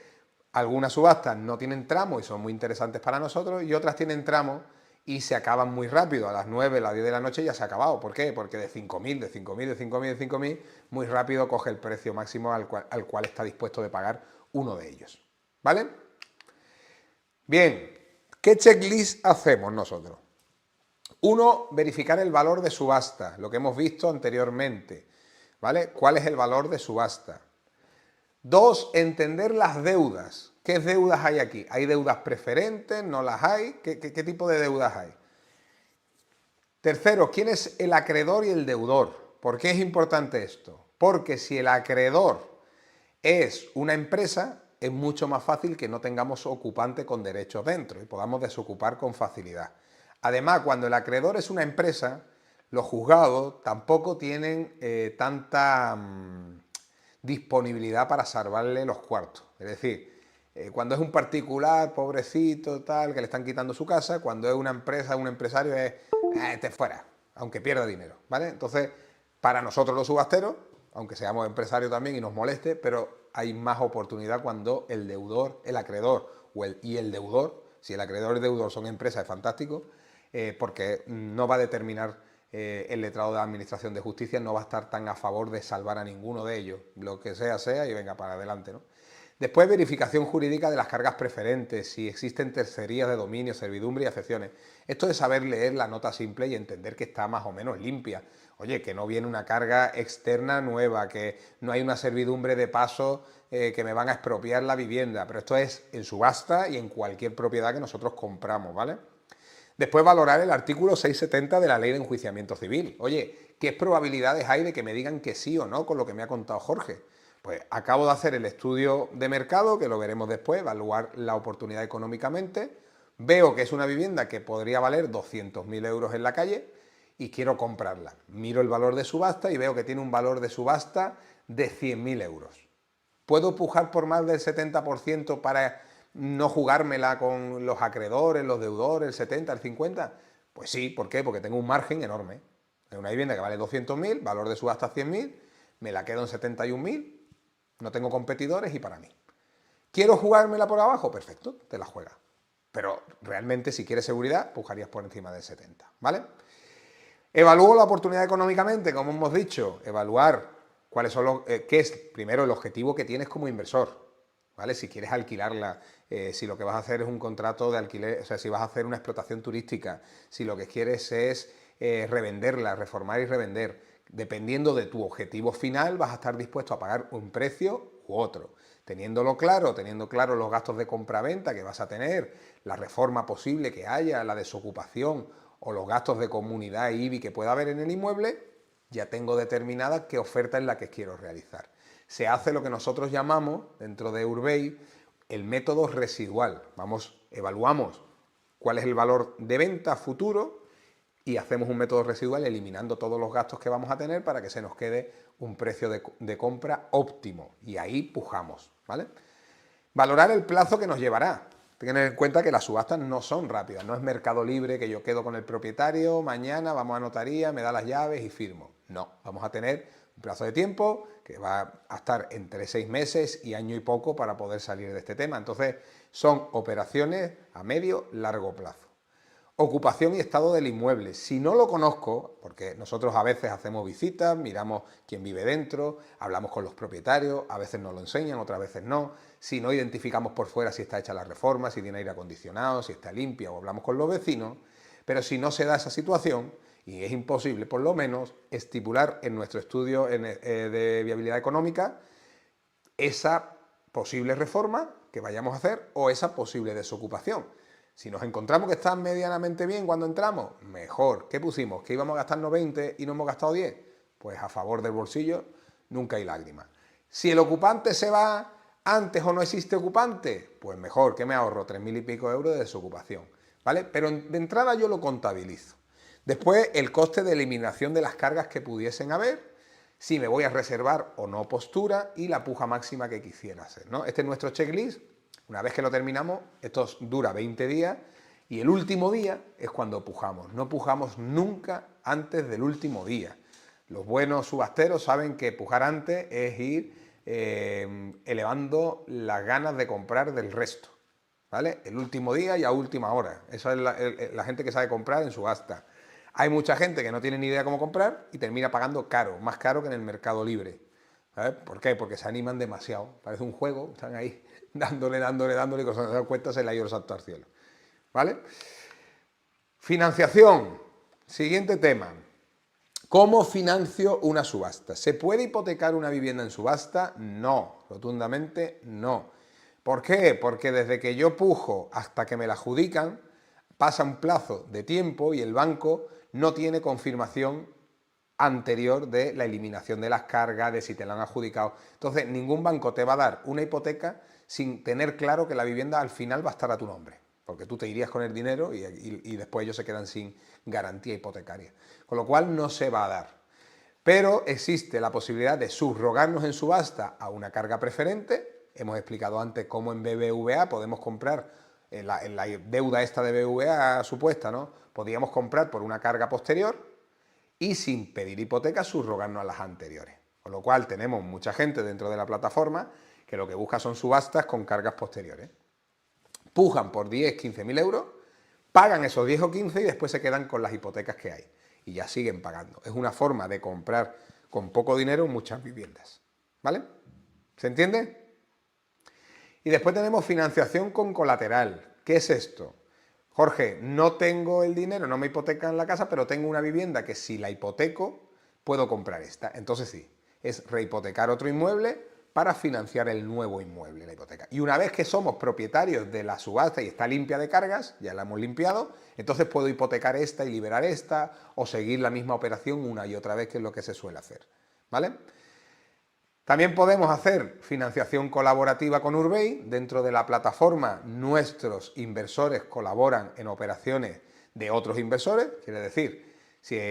algunas subastas no tienen tramos y son muy interesantes para nosotros, y otras tienen tramos y se acaban muy rápido. A las 9, a las 10 de la noche ya se ha acabado. ¿Por qué? Porque de 5.000, de 5.000, de 5.000, de 5.000, muy rápido coge el precio máximo al cual está dispuesto de pagar uno de ellos. ¿Vale? Bien, ¿qué checklist hacemos nosotros? Uno, verificar el valor de subasta, lo que hemos visto anteriormente. ¿Vale? ¿Cuál es el valor de subasta? Dos, entender las deudas. ¿Qué deudas hay aquí? ¿Hay deudas preferentes? ¿No las hay? ¿Qué tipo de deudas hay? Tercero, ¿quién es el acreedor y el deudor? ¿Por qué es importante esto? Porque si el acreedor es una empresa, es mucho más fácil que no tengamos ocupante con derechos dentro y podamos desocupar con facilidad. Además, cuando el acreedor es una empresa, los juzgados tampoco tienen tanta disponibilidad para salvarle los cuartos. Es decir, cuando es un particular, pobrecito, tal, que le están quitando su casa, cuando es una empresa, un empresario, es te fuera, aunque pierda dinero, ¿vale? Entonces, para nosotros los subasteros, aunque seamos empresarios también y nos moleste, pero hay más oportunidad cuando el deudor, el acreedor y el deudor, si el acreedor y el deudor son empresas, es fantástico, porque no va a determinar el letrado de la Administración de Justicia, no va a estar tan a favor de salvar a ninguno de ellos. Lo que sea y venga para adelante, ¿no? Después, verificación jurídica de las cargas preferentes, si existen tercerías de dominio, servidumbre y afecciones. Esto es saber leer la nota simple y entender que está más o menos limpia. Oye, que no viene una carga externa nueva, que no hay una servidumbre de paso que me van a expropiar la vivienda. Pero esto es en subasta y en cualquier propiedad que nosotros compramos, ¿vale? Después, valorar el artículo 670 de la Ley de Enjuiciamiento Civil. Oye, ¿qué probabilidades hay de que me digan que sí o no con lo que me ha contado Jorge? Pues acabo de hacer el estudio de mercado, que lo veremos después, evaluar la oportunidad económicamente. Veo que es una vivienda que podría valer 200.000 euros en la calle y quiero comprarla. Miro el valor de subasta y veo que tiene un valor de subasta de 100.000 euros. ¿Puedo pujar por más del 70% para no jugármela con los acreedores, los deudores, el 70, el 50? Pues sí, ¿por qué? Porque tengo un margen enorme. Es una vivienda que vale 200.000, valor de subasta 100.000, me la quedo en 71.000, no tengo competidores y para mí. ¿Quiero jugármela por abajo? Perfecto, te la juegas. Pero realmente, si quieres seguridad, pujarías por encima del 70, ¿vale? Evalúo la oportunidad económicamente, como hemos dicho, evaluar cuáles son los, qué es primero el objetivo que tienes como inversor, ¿vale? Si quieres alquilarla, si lo que vas a hacer es un contrato de alquiler, o sea, si vas a hacer una explotación turística, si lo que quieres es revenderla, reformar y revender. Dependiendo de tu objetivo final, vas a estar dispuesto a pagar un precio u otro. Teniendo claro los gastos de compra-venta que vas a tener, la reforma posible que haya, la desocupación o los gastos de comunidad IBI que pueda haber en el inmueble, ya tengo determinada qué oferta es la que quiero realizar. Se hace lo que nosotros llamamos, dentro de Urbei, el método residual. Evaluamos cuál es el valor de venta futuro y hacemos un método residual eliminando todos los gastos que vamos a tener para que se nos quede un precio de compra óptimo. Y ahí pujamos, ¿vale? Valorar el plazo que nos llevará. Tener en cuenta que las subastas no son rápidas, no es mercado libre que yo quedo con el propietario, mañana vamos a notaría, me da las llaves y firmo. No, vamos a tener un plazo de tiempo que va a estar entre 6 meses y año y poco para poder salir de este tema. Entonces, son operaciones a medio, largo plazo. Ocupación y estado del inmueble. Si no lo conozco, porque nosotros a veces hacemos visitas, miramos quién vive dentro, hablamos con los propietarios, a veces nos lo enseñan, otras veces no. Si no identificamos por fuera si está hecha la reforma, si tiene aire acondicionado, si está limpia o hablamos con los vecinos, pero si no se da esa situación, y es imposible por lo menos estipular en nuestro estudio de viabilidad económica esa posible reforma que vayamos a hacer o esa posible desocupación. Si nos encontramos que está medianamente bien cuando entramos, mejor. ¿Qué pusimos? ¿Que íbamos a gastarnos 20 y no hemos gastado 10? Pues a favor del bolsillo nunca hay lágrimas. Si el ocupante se va ¿Antes o no existe ocupante? Pues mejor, que me ahorro 3.000 y pico euros de desocupación, ¿vale? Pero de entrada yo lo contabilizo. Después, el coste de eliminación de las cargas que pudiesen haber, si me voy a reservar o no postura y la puja máxima que quisiera hacer, ¿no? Este es nuestro checklist. Una vez que lo terminamos, esto dura 20 días y el último día es cuando pujamos. No pujamos nunca antes del último día. Los buenos subasteros saben que pujar antes es ir elevando las ganas de comprar del resto, ¿vale? El último día y a última hora. Esa es la gente que sabe comprar en subasta. Hay mucha gente que no tiene ni idea cómo comprar y termina pagando caro, más caro que en el mercado libre. ¿Sabes? ¿Por qué? Porque se animan demasiado. Parece un juego, están ahí dándole, y cuando se dan cuenta se le ha ido el salto al cielo. ¿Vale? Financiación. Siguiente tema. ¿Cómo financio una subasta? ¿Se puede hipotecar una vivienda en subasta? No, rotundamente no. ¿Por qué? Porque desde que yo pujo hasta que me la adjudican, pasa un plazo de tiempo y el banco no tiene confirmación anterior de la eliminación de las cargas, de si te la han adjudicado. Entonces, ningún banco te va a dar una hipoteca sin tener claro que la vivienda al final va a estar a tu nombre, porque tú te irías con el dinero y después ellos se quedan sin garantía hipotecaria. Con lo cual no se va a dar. Pero existe la posibilidad de subrogarnos en subasta a una carga preferente. Hemos explicado antes cómo en BBVA podemos comprar, en la deuda esta de BBVA supuesta, ¿no? Podíamos comprar por una carga posterior y sin pedir hipoteca subrogarnos a las anteriores. Con lo cual tenemos mucha gente dentro de la plataforma que lo que busca son subastas con cargas posteriores. Pujan por 10, 15.000 euros, pagan esos 10 o 15 y después se quedan con las hipotecas que hay. Y ya siguen pagando. Es una forma de comprar con poco dinero muchas viviendas. ¿Vale? ¿Se entiende? Y después tenemos financiación con colateral. ¿Qué es esto? Jorge, no tengo el dinero, no me hipotecan la casa, pero tengo una vivienda que si la hipoteco, puedo comprar esta. Entonces sí, es rehipotecar otro inmueble para financiar el nuevo inmueble, la hipoteca. Y una vez que somos propietarios de la subasta y está limpia de cargas, ya la hemos limpiado, entonces puedo hipotecar esta y liberar esta o seguir la misma operación una y otra vez, que es lo que se suele hacer. ¿Vale? También podemos hacer financiación colaborativa con Urbei. Dentro de la plataforma nuestros inversores colaboran en operaciones de otros inversores, quiere decir,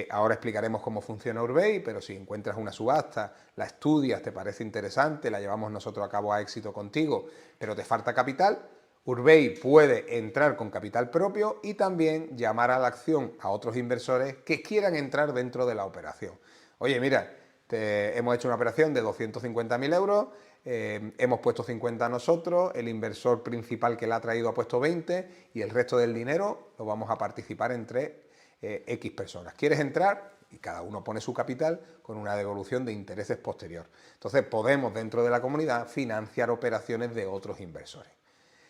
ahora explicaremos cómo funciona Urbei, pero si encuentras una subasta, la estudias, te parece interesante, la llevamos nosotros a cabo a éxito contigo, pero te falta capital, Urbei puede entrar con capital propio y también llamar a la acción a otros inversores que quieran entrar dentro de la operación. Oye, mira, hemos hecho una operación de 250.000 euros, hemos puesto 50 nosotros, el inversor principal que la ha traído ha puesto 20 y el resto del dinero lo vamos a participar entre X personas. ¿Quieres entrar? Y cada uno pone su capital con una devolución de intereses posterior. Entonces podemos dentro de la comunidad financiar operaciones de otros inversores.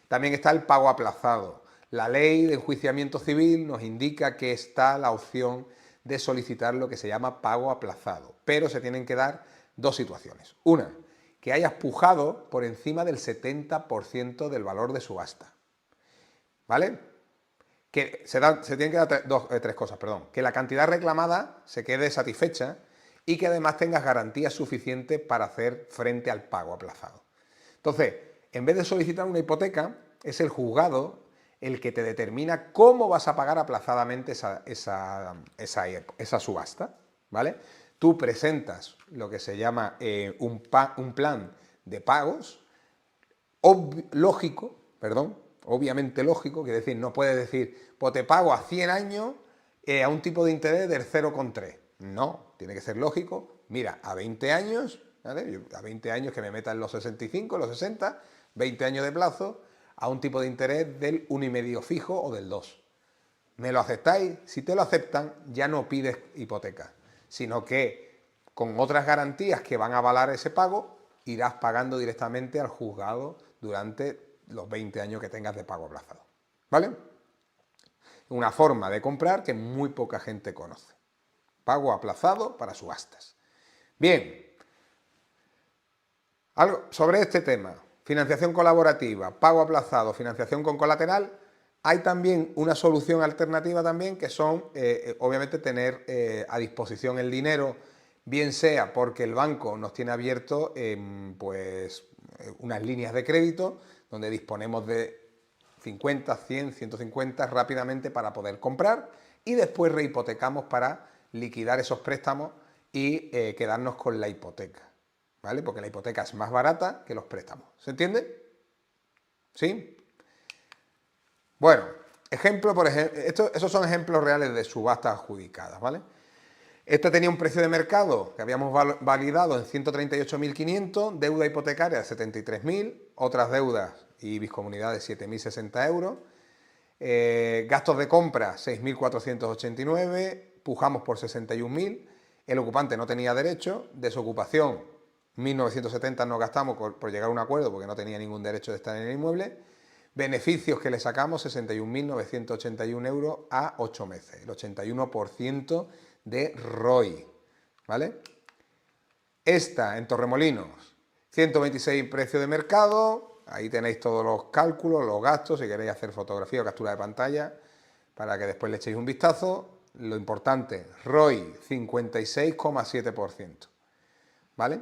También está el pago aplazado. La ley de enjuiciamiento civil nos indica que está la opción de solicitar lo que se llama pago aplazado, pero se tienen que dar dos situaciones. Una, que hayas pujado por encima del 70% del valor de subasta, ¿vale? Que se tienen que dar tres cosas, perdón. Que la cantidad reclamada se quede satisfecha y que además tengas garantías suficientes para hacer frente al pago aplazado. Entonces, en vez de solicitar una hipoteca, es el juzgado el que te determina cómo vas a pagar aplazadamente esa subasta, ¿vale? Tú presentas lo que se llama un plan de pagos obviamente lógico, quiere decir, no puedes decir, pues te pago a 100 años a un tipo de interés del 0,3. No, tiene que ser lógico. Mira, a 20 años, ¿vale? A 20 años que me metan los 65, los 60, 20 años de plazo, a un tipo de interés del 1,5 fijo o del 2. ¿Me lo aceptáis? Si te lo aceptan, ya no pides hipoteca, sino que con otras garantías que van a avalar ese pago, irás pagando directamente al juzgado durante los 20 años que tengas de pago aplazado. ¿Vale? Una forma de comprar que muy poca gente conoce. Pago aplazado para subastas. Bien. Algo sobre este tema. Financiación colaborativa, pago aplazado, financiación con colateral. Hay también una solución alternativa también que son, obviamente, tener a disposición el dinero, bien sea porque el banco nos tiene abierto unas líneas de crédito donde disponemos de 50, 100, 150 rápidamente para poder comprar y después rehipotecamos para liquidar esos préstamos y quedarnos con la hipoteca, ¿vale? Porque la hipoteca es más barata que los préstamos. ¿Se entiende? ¿Sí? Bueno, ejemplo, por ejemplo, esos son ejemplos reales de subastas adjudicadas, ¿vale? Esta tenía un precio de mercado que habíamos validado en 138.500, deuda hipotecaria de 73.000, otras deudas y biscomunidades 7.060 euros, gastos de compra 6.489, pujamos por 61.000, el ocupante no tenía derecho, desocupación 1.970 nos gastamos por llegar a un acuerdo porque no tenía ningún derecho de estar en el inmueble, beneficios que le sacamos 61.981 euros a 8 meses, el 81% de ROI, ¿vale? Esta en Torremolinos, 126 precio de mercado, ahí tenéis todos los cálculos, los gastos, si queréis hacer fotografía o captura de pantalla, para que después le echéis un vistazo. Lo importante, ROI 56,7%, ¿vale?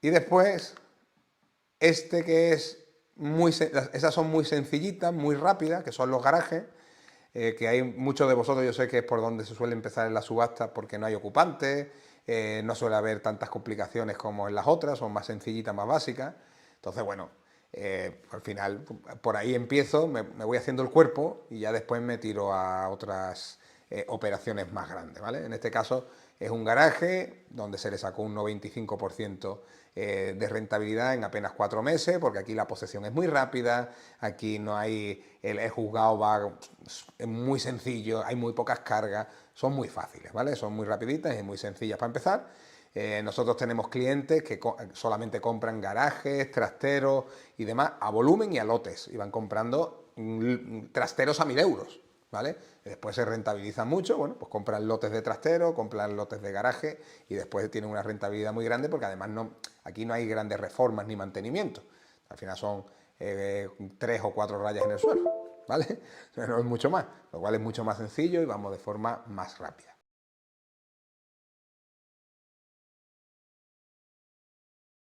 Y después, este que es esas son muy sencillitas, muy rápidas, que son los garajes, que hay muchos de vosotros, yo sé que es por donde se suele empezar en la subasta porque no hay ocupantes, no suele haber tantas complicaciones como en las otras, son más sencillitas, más básicas. Entonces, bueno, al final por ahí empiezo, me voy haciendo el cuerpo y ya después me tiro a otras operaciones más grandes, ¿vale? En este caso es un garaje donde se le sacó un 95% de rentabilidad en apenas 4 meses, porque aquí la posesión es muy rápida, aquí no hay, el juzgado va, es muy sencillo, hay muy pocas cargas, son muy fáciles, ¿vale? Son muy rapiditas y muy sencillas para empezar. Nosotros tenemos clientes que solamente compran garajes, trasteros y demás a volumen y a lotes, y van comprando trasteros a 1.000 euros, ¿vale? Y después se rentabilizan mucho, bueno, pues compran lotes de trastero, compran lotes de garaje y después tienen una rentabilidad muy grande porque además aquí no hay grandes reformas ni mantenimiento. Al final son 3 o 4 rayas en el suelo, ¿vale? No es mucho más, lo cual es mucho más sencillo y vamos de forma más rápida.